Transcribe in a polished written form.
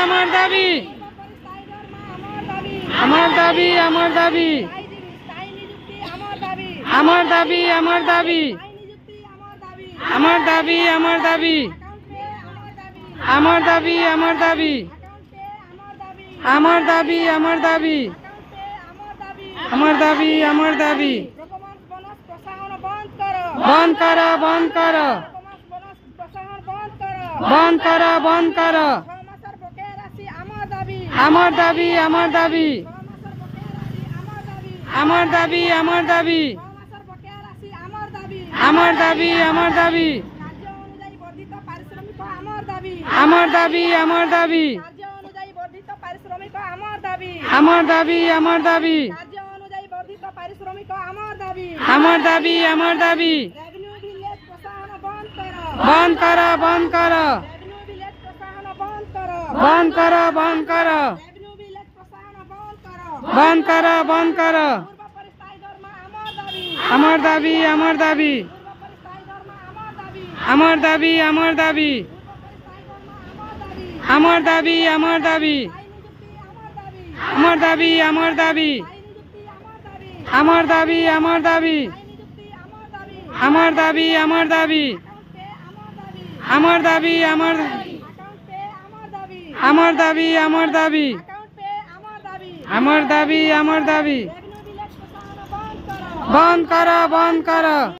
আমার দাবি আমার দাবি আমার দাবি আমার দাবি আমার দাবি আমার দাবি আমার দাবি আমার দাবি আমার দাবি আমার দাবি আমার দাবি আমার দাবি আমার দাবি বন্ধ কর বন্ধ কর বন্ধ কর বন্ধ কর আমার দাবি আমার দাবি আমার দাবি আমার দাবি আমার দাবি আমার দাবি আমার দাবি আমার দাবি আমার দাবি আমার দাবি আমার দাবি আমার দাবি বন্ধ কর বন্ধ কর বন্ধ কর বন্ধ কর বন্ধ কর বন্ধ কর আমার দাবি আমার দাবি আমার দাবি আমার দাবি আমার দাবি আমার দাবি আমার দাবি আমার দাবি আমার দাবি আমার দাবি আমার দাবি আমার দাবি আমার দাবি আমার আমার দাবি আমার দাবি আমার দাবি আমার দাবি বন্ধ কর বন্ধ কর